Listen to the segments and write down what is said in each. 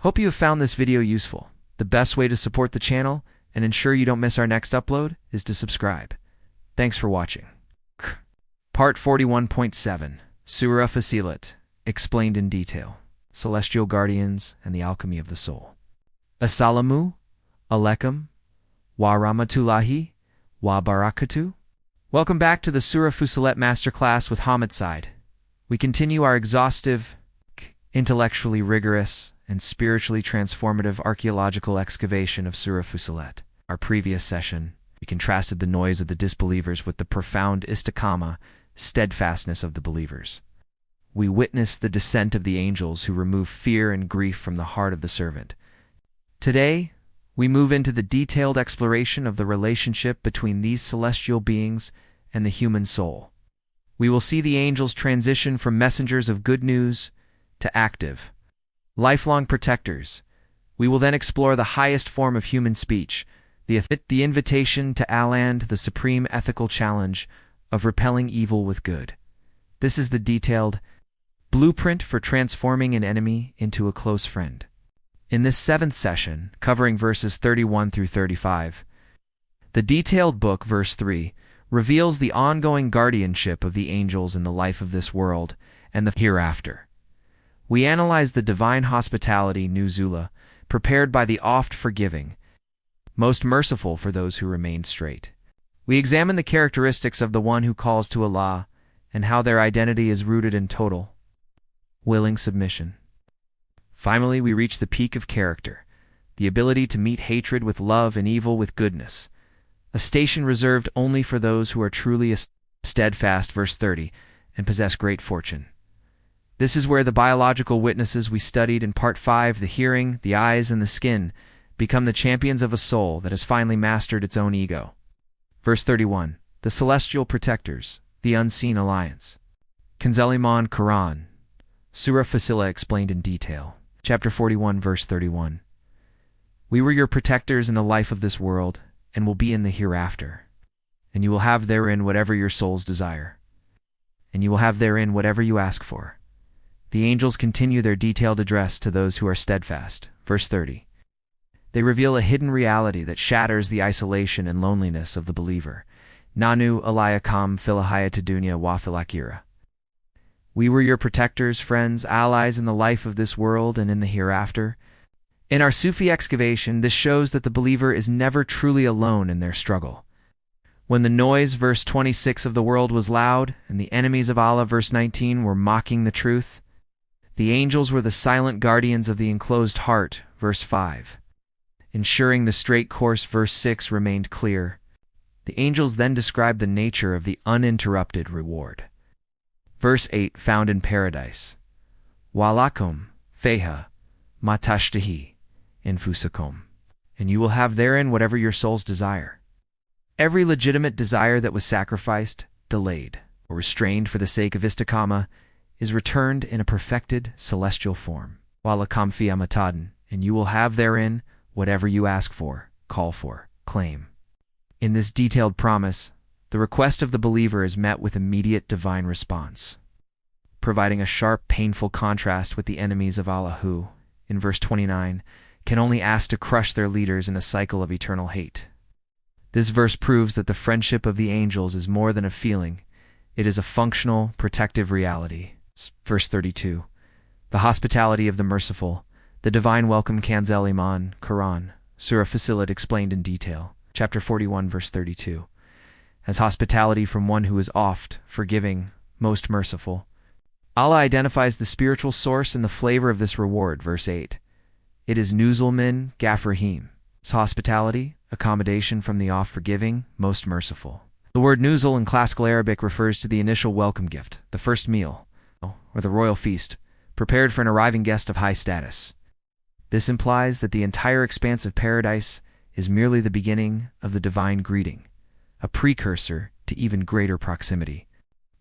Hope you have found this video useful. The best way to support the channel and ensure you don't miss our next upload is to subscribe. Thanks for watching. Part 41.7, Surah Fussilat, explained in detail. Celestial Guardians and the Alchemy of the Soul. Assalamu alaikum wa rahmatullahi wa barakatuh. Welcome back to the Surah Fussilat Master Class with Hammad Syed. We continue our exhaustive, intellectually rigorous, and spiritually transformative archaeological excavation of Surah Fussilat. Our previous session, we contrasted the noise of the disbelievers with the profound istiqamah, steadfastness of the believers. We witnessed the descent of the angels who remove fear and grief from the heart of the servant. Today, we move into the detailed exploration of the relationship between these celestial beings and the human soul. We will see the angels transition from messengers of good news to active, lifelong protectors. We will then explore the highest form of human speech, the invitation to Al-And, the supreme ethical challenge of repelling evil with good. This is the detailed blueprint for transforming an enemy into a close friend. In this 7th session, covering verses 31 through 35, the detailed book, verse 3, reveals the ongoing guardianship of the angels in the life of this world and the hereafter. We analyze the divine hospitality, Nuzul, prepared by the Oft-Forgiving, most merciful for those who remain straight. We examine the characteristics of the one who calls to Allah and how their identity is rooted in total, willing submission. Finally, we reach the peak of character, the ability to meet hatred with love and evil with goodness, a station reserved only for those who are truly steadfast, verse 30, and possess great fortune. This is where the biological witnesses we studied in Part 5, the hearing, the eyes, and the skin, become the champions of a soul that has finally mastered its own ego. Verse 31, the celestial protectors, the unseen alliance. Kanzel Iman Quran, Surah Fussilat explained in detail. Chapter 41, verse 31. We were your protectors in the life of this world, and will be in the hereafter. And you will have therein whatever your souls desire. And you will have therein whatever you ask for. The angels continue their detailed address to those who are steadfast. Verse 30. They reveal a hidden reality that shatters the isolation and loneliness of the believer. Nanu alayakam filahayat dunya wa filakira. We were your protectors, friends, allies in the life of this world and in the hereafter. In our Sufi excavation, this shows that the believer is never truly alone in their struggle. When the noise, verse 26, of the world was loud, and the enemies of Allah, verse 19, were mocking the truth, the angels were the silent guardians of the enclosed heart, verse 5. Ensuring the straight course, verse 6, remained clear. The angels then describe the nature of the uninterrupted reward. Verse 8, found in paradise. Walakum feha matashtahi infusakum. And you will have therein whatever your souls desire. Every legitimate desire that was sacrificed, delayed, or restrained for the sake of istiqamah is returned in a perfected celestial form. Walakam fi amatadan, and you will have therein whatever you ask for, call for, claim. In this detailed promise, the request of the believer is met with immediate divine response, providing a sharp, painful contrast with the enemies of Allah who, in verse 29, can only ask to crush their leaders in a cycle of eternal hate. This verse proves that the friendship of the angels is more than a feeling, it is a functional, protective reality. Verse 32, the hospitality of the Merciful, the divine welcome. Kanzel Iman Quran, Surah Fussilat explained in detail. Chapter 41, verse 32. As hospitality from one who is oft-forgiving, most merciful. Allah identifies the spiritual source and the flavor of this reward, verse 8. It is Nuzul min Gafrahim. It's hospitality, accommodation from the oft-forgiving, most merciful. The word Nuzul in classical Arabic refers to the initial welcome gift, the first meal, or the royal feast, prepared for an arriving guest of high status. This implies that the entire expanse of paradise is merely the beginning of the divine greeting, a precursor to even greater proximity.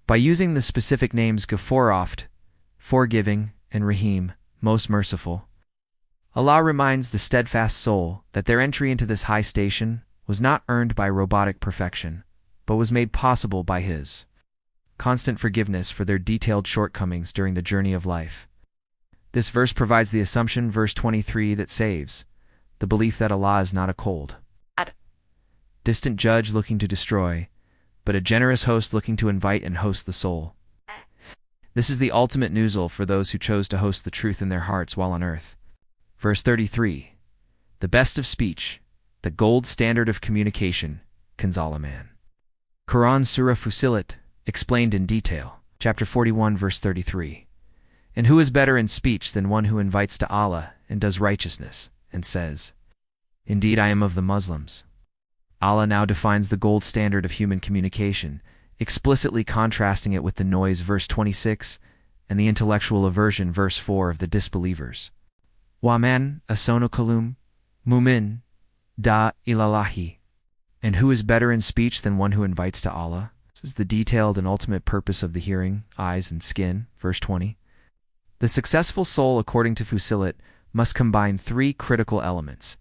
By using the specific names Ghafur, Oft-Forgiving, and Rahim, most merciful, Allah reminds the steadfast soul that their entry into this high station was not earned by robotic perfection, but was made possible by His constant forgiveness for their detailed shortcomings during the journey of life. This verse provides the assumption, verse 23, that saves, the belief that Allah is not a cold, distant judge looking to destroy, but a generous host looking to invite and host the soul. This is the ultimate Nuzul for those who chose to host the truth in their hearts while on earth. Verse 33, the best of speech, the gold standard of communication, Kanzalaman. Quran Surah Fussilat, explained in detail, chapter 41, verse 33. And who is better in speech than one who invites to Allah and does righteousness, and says, Indeed I am of the Muslims. Allah now defines the gold standard of human communication, explicitly contrasting it with the noise, verse 26, and the intellectual aversion, verse 4, of the disbelievers. Waman asono kalum, mumin, da ilalahi. And who is better in speech than one who invites to Allah? This is the detailed and ultimate purpose of the hearing, eyes, and skin, verse 20. The successful soul, according to Fussilat, must combine three critical elements.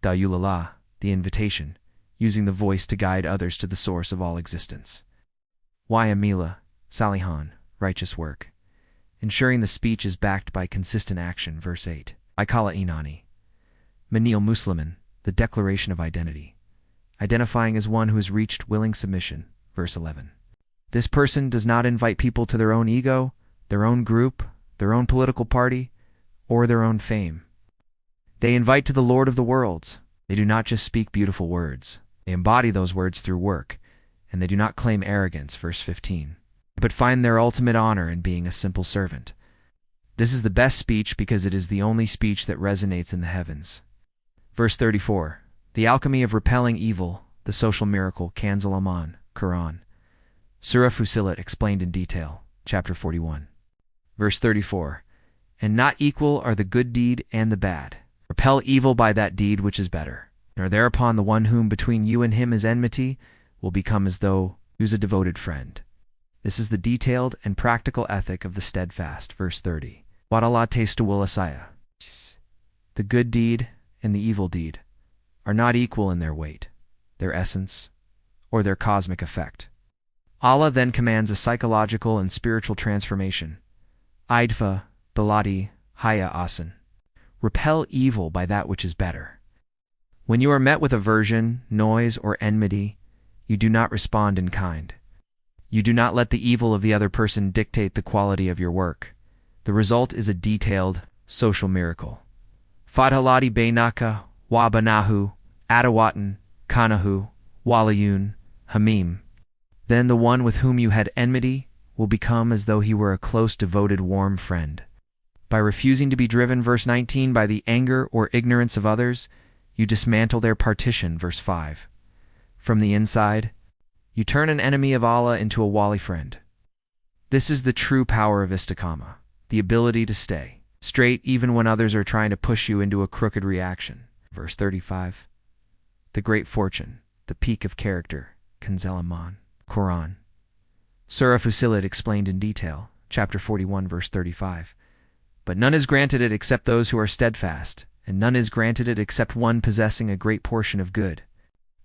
Da'yulala, the invitation, using the voice to guide others to the source of all existence. Wayamila, salihan, righteous work, ensuring the speech is backed by consistent action, verse 8. Ikala inani, manil musliman, the declaration of identity, identifying as one who has reached willing submission, verse 11. This person does not invite people to their own ego, their own group, their own political party, or their own fame. They invite to the Lord of the worlds. They do not just speak beautiful words. They embody those words through work, and they do not claim arrogance, verse 15, but find their ultimate honor in being a simple servant. This is the best speech because it is the only speech that resonates in the heavens. Verse 34, the alchemy of repelling evil, the social miracle, Kanzul Aman, Quran. Surah Fussilat, explained in detail, chapter 41. Verse 34, and not equal are the good deed and the bad. Repel evil by that deed which is better. Nor thereupon the one whom between you and him is enmity will become as though he was a devoted friend. This is the detailed and practical ethic of the steadfast, verse 30. Wadallah testuwilasaya. The good deed and the evil deed are not equal in their weight, their essence, or their cosmic effect. Allah then commands a psychological and spiritual transformation. Idfa, Biladi, Haya Asan. Repel evil by that which is better. When you are met with aversion, noise, or enmity, you do not respond in kind. You do not let the evil of the other person dictate the quality of your work. The result is a detailed social miracle. Fadhalati Bainaka, Wabanahu, Adawatan, Kanahu, Waliyun, Hamim. Then the one with whom you had enmity will become as though he were a close, devoted, warm friend. By refusing to be driven, verse 19, by the anger or ignorance of others, you dismantle their partition, verse 5. From the inside, you turn an enemy of Allah into a wali friend. This is the true power of istiqamah, the ability to stay straight even when others are trying to push you into a crooked reaction. Verse 35. The great fortune, the peak of character, Kanzul Aman, Quran. Surah Fussilat, explained in detail, chapter 41, verse 35. But none is granted it except those who are steadfast, and none is granted it except one possessing a great portion of good.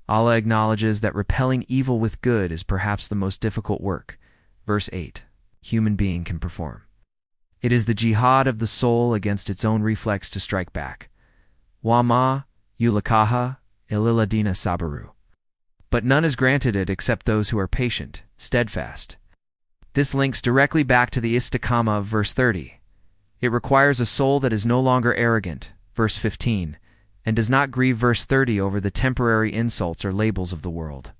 Allah acknowledges that repelling evil with good is perhaps the most difficult work, verse 8, human being can perform. It is the jihad of the soul against its own reflex to strike back. Wama yulakaha ililadina sabaru. But none is granted it except those who are patient, steadfast. This links directly back to the istiqamah of verse 30. It requires a soul that is no longer arrogant, verse 15, and does not grieve, verse 30, over the temporary insults or labels of the world.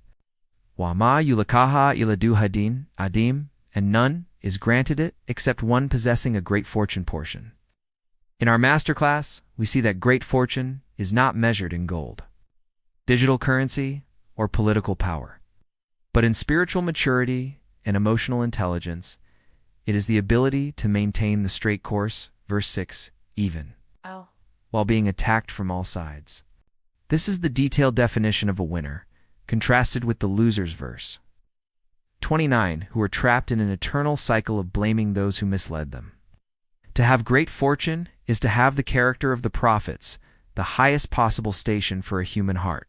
Wama yulakaha iladuhadin adim, and none is granted it except one possessing a great fortune portion. In our master class, we see that great fortune is not measured in gold, digital currency, or political power, but in spiritual maturity and emotional intelligence. It is the ability to maintain the straight course, verse 6, even, while being attacked from all sides. This is the detailed definition of a winner, contrasted with the loser's verse 29, who are trapped in an eternal cycle of blaming those who misled them. To have great fortune is to have the character of the prophets, the highest possible station for a human heart,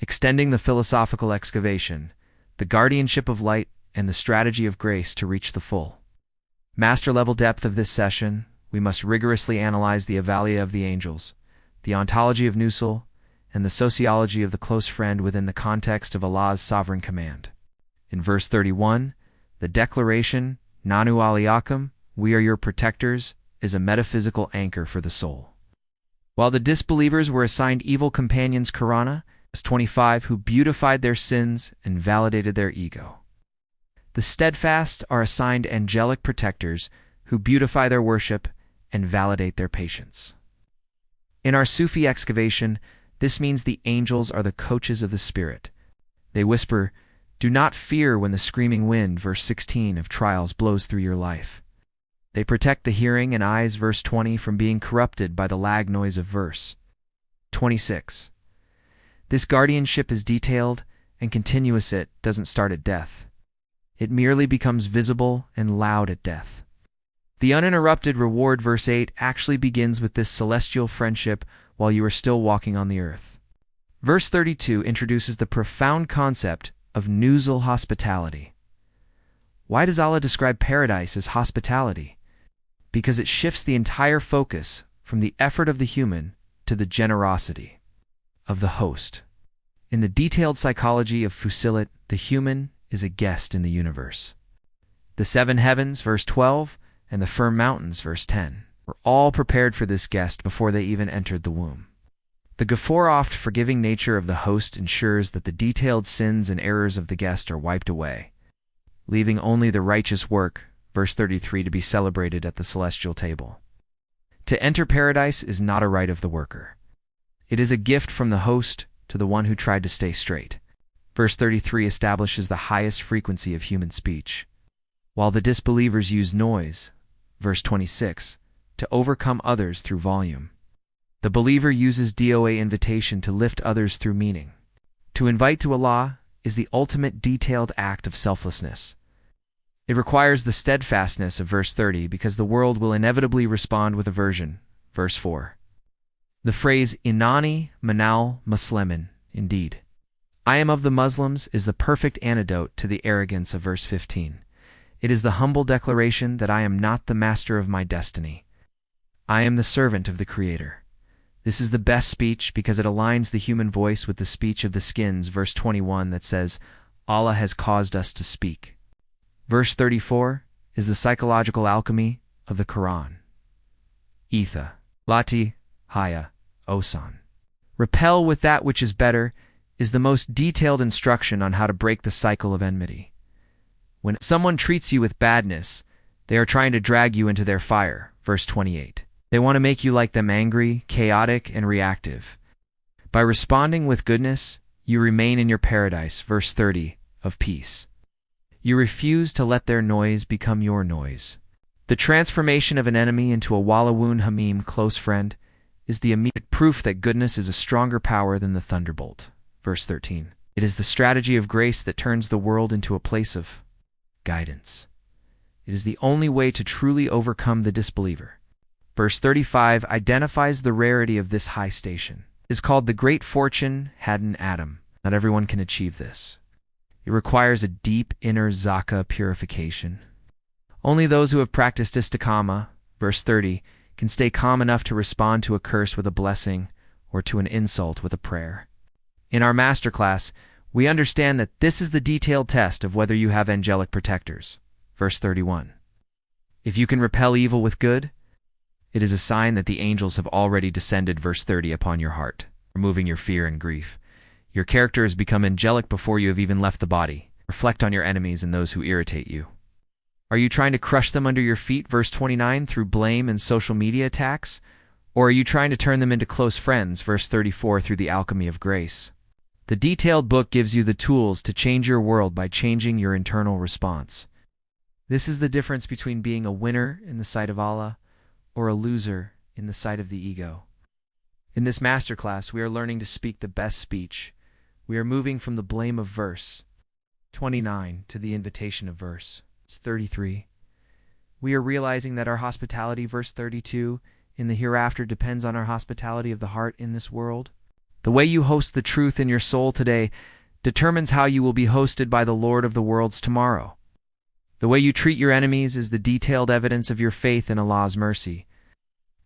extending the philosophical excavation, the guardianship of light, and the strategy of grace to reach the full master-level depth of this session we must rigorously analyze the Avalia of the angels, the ontology of Nuzul, and the sociology of the close friend within the context of Allah's sovereign command. In verse 31, the declaration, Nanu aliyakum, we are your protectors, is a metaphysical anchor for the soul. While the disbelievers were assigned evil companions Qur'ana, verse 25, who beautified their sins and validated their ego. The steadfast are assigned angelic protectors who beautify their worship and validate their patience. In our Sufi excavation, this means the angels are the coaches of the spirit. They whisper, do not fear when the screaming wind, verse 16, of trials blows through your life. They protect the hearing and eyes, verse 20, from being corrupted by the lag noise of verse 26. This guardianship is detailed and continuous. It doesn't start at death. It merely becomes visible and loud at death. The uninterrupted reward, verse 8, actually begins with this celestial friendship while you are still walking on the earth. Verse 32 introduces the profound concept of Nuzul hospitality. Why does Allah describe paradise as hospitality? Because it shifts the entire focus from the effort of the human to the generosity of the host. In the detailed psychology of Fussilat, the human is a guest in the universe. The seven heavens, verse 12, and the firm mountains, verse 10, were all prepared for this guest before they even entered the womb. The Ghafur oft-forgiving nature of the host ensures that the detailed sins and errors of the guest are wiped away, leaving only the righteous work, verse 33, to be celebrated at the celestial table. To enter paradise is not a right of the worker. It is a gift from the host to the one who tried to stay straight. Verse 33 establishes the highest frequency of human speech, while the disbelievers use noise, verse 26, to overcome others through volume. The believer uses DOA invitation to lift others through meaning. To invite to Allah is the ultimate detailed act of selflessness. It requires the steadfastness of verse 30 because the world will inevitably respond with aversion, verse 4. The phrase Inani Manal Muslimin, indeed, I am of the Muslims, is the perfect antidote to the arrogance of verse 15. It is the humble declaration that I am not the master of my destiny. I am the servant of the Creator. This is the best speech because it aligns the human voice with the speech of the skins, verse 21, that says, Allah has caused us to speak. Verse 34 is the psychological alchemy of the Quran. Itha, Lati, Haya, Osan. Repel with that which is better is the most detailed instruction on how to break the cycle of enmity. When someone treats you with badness, they are trying to drag you into their fire, verse 28. They want to make you like them, angry, chaotic, and reactive. By responding with goodness, you remain in your paradise, verse 30, of peace. You refuse to let their noise become your noise. The transformation of an enemy into a Walawun Hamim, close friend, is the immediate proof that goodness is a stronger power than the thunderbolt, verse 13. It is the strategy of grace that turns the world into a place of guidance. It is the only way to truly overcome the disbeliever. Verse 35 identifies the rarity of this high station. It is called the great fortune Hadden Adam. Not everyone can achieve this. It requires a deep inner zaka purification. Only those who have practiced istiqamah, verse 30, can stay calm enough to respond to a curse with a blessing or to an insult with a prayer. In our masterclass, we understand that this is the detailed test of whether you have angelic protectors. Verse 31. If you can repel evil with good, it is a sign that the angels have already descended, verse 30, upon your heart, removing your fear and grief. Your character has become angelic before you have even left the body. Reflect on your enemies and those who irritate you. Are you trying to crush them under your feet, verse 29, through blame and social media attacks? Or are you trying to turn them into close friends, verse 34, through the Alchemy of Grace? The detailed book gives you the tools to change your world by changing your internal response. This is the difference between being a winner in the sight of Allah or a loser in the sight of the ego. In this masterclass, we are learning to speak the best speech. We are moving from the blame of verse 29 to the invitation of verse 33. We are realizing that our hospitality, verse 32, in the hereafter depends on our hospitality of the heart in this world. The way you host the truth in your soul today determines how you will be hosted by the Lord of the worlds tomorrow. The way you treat your enemies is the detailed evidence of your faith in Allah's mercy.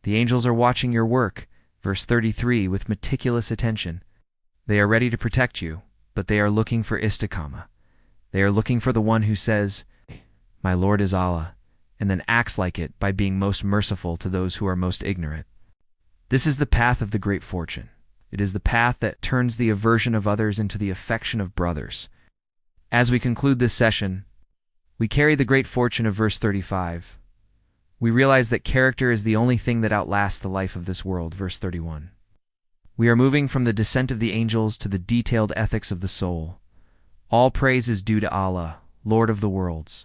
The angels are watching your work, verse 33, with meticulous attention. They are ready to protect you, but they are looking for istiqamah. They are looking for the one who says, "My Lord is Allah," and then acts like it by being most merciful to those who are most ignorant. This is the path of the great fortune. It is the path that turns the aversion of others into the affection of brothers. As we conclude this session, we carry the great fortune of verse 35. We realize that character is the only thing that outlasts the life of this world, verse 31. We are moving from the descent of the angels to the detailed ethics of the soul. All praise is due to Allah, Lord of the worlds.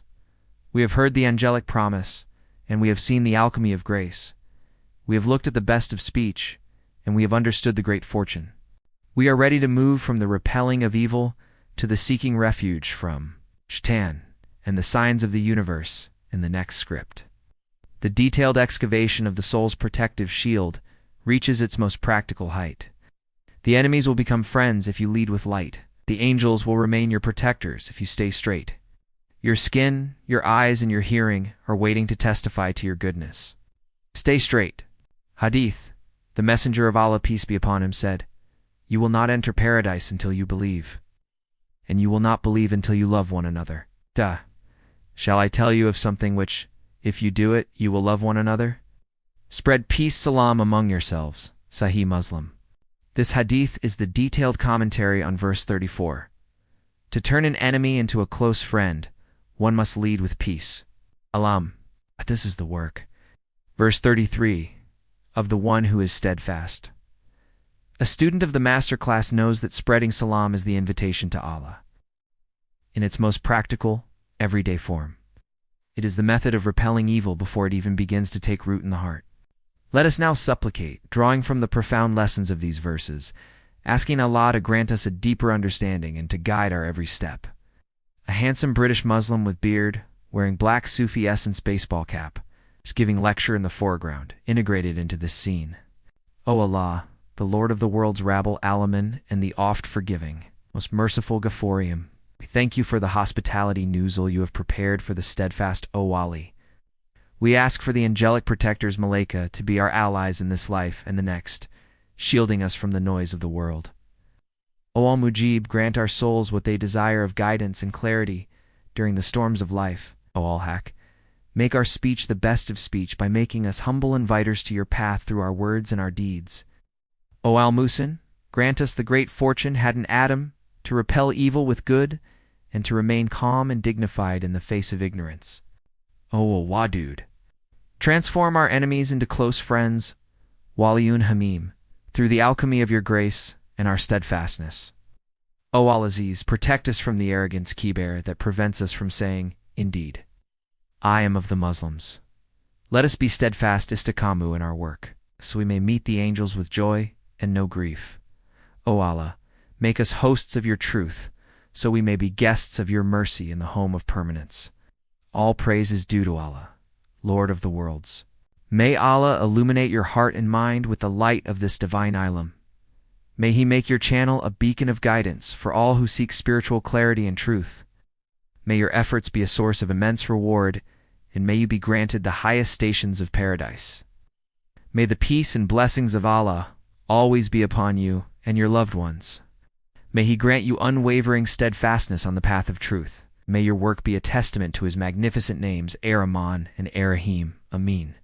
We have heard the angelic promise, and we have seen the alchemy of grace. We have looked at the best of speech, and we have understood the great fortune. We are ready to move from the repelling of evil to the seeking refuge from Shaitan and the signs of the universe in the next script. The detailed excavation of the soul's protective shield reaches its most practical height. The enemies will become friends if you lead with light. The angels will remain your protectors if you stay straight. Your skin, your eyes, and your hearing are waiting to testify to your goodness. Stay straight. Hadith, the messenger of Allah, peace be upon him, said, "You will not enter paradise until you believe, and you will not believe until you love one another." Duh. Shall I tell you of something which, if you do it, you will love one another? Spread peace, salam among yourselves. Sahih Muslim. This hadith is the detailed commentary on verse 34. To turn an enemy into a close friend, one must lead with peace. Alam. This is the work. Verse 33. Of the one who is steadfast. A student of the Master Class knows that spreading salam is the invitation to Allah. In its most practical, everyday form. It is the method of repelling evil before it even begins to take root in the heart. Let us now supplicate, drawing from the profound lessons of these verses, asking Allah to grant us a deeper understanding and to guide our every step. A handsome British Muslim with beard, wearing black Sufi essence baseball cap, is giving lecture in the foreground, integrated into this scene. O Allah, the Lord of the world's Rabbil Alamin and the Oft-Forgiving, most merciful Ghafurium, we thank you for the hospitality Nuzul you have prepared for the steadfast O Wali. We ask for the angelic protectors Malaika to be our allies in this life and the next, shielding us from the noise of the world. O Al-Mujib, grant our souls what they desire of guidance and clarity during the storms of life. O Al-Haq, make our speech the best of speech by making us humble inviters to your path through our words and our deeds. O Al-Musin, grant us the great fortune had in Adam to repel evil with good and to remain calm and dignified in the face of ignorance. O Al-Wadud, transform our enemies into close friends, Waliyun Hamim, through the alchemy of your grace and our steadfastness. O Al-Aziz, protect us from the arrogance Kibar that prevents us from saying, indeed, I am of the Muslims. Let us be steadfast istiqamu in our work, so we may meet the angels with joy and no grief. O Allah, make us hosts of your truth, so we may be guests of your mercy in the home of permanence. All praise is due to Allah, Lord of the worlds. May Allah illuminate your heart and mind with the light of this divine ilm. May He make your channel a beacon of guidance for all who seek spiritual clarity and truth. May your efforts be a source of immense reward, and may you be granted the highest stations of paradise. May the peace and blessings of Allah always be upon you and your loved ones. May He grant you unwavering steadfastness on the path of truth. May your work be a testament to His magnificent names, Ar-Rahman and Ar-Rahim. Amin.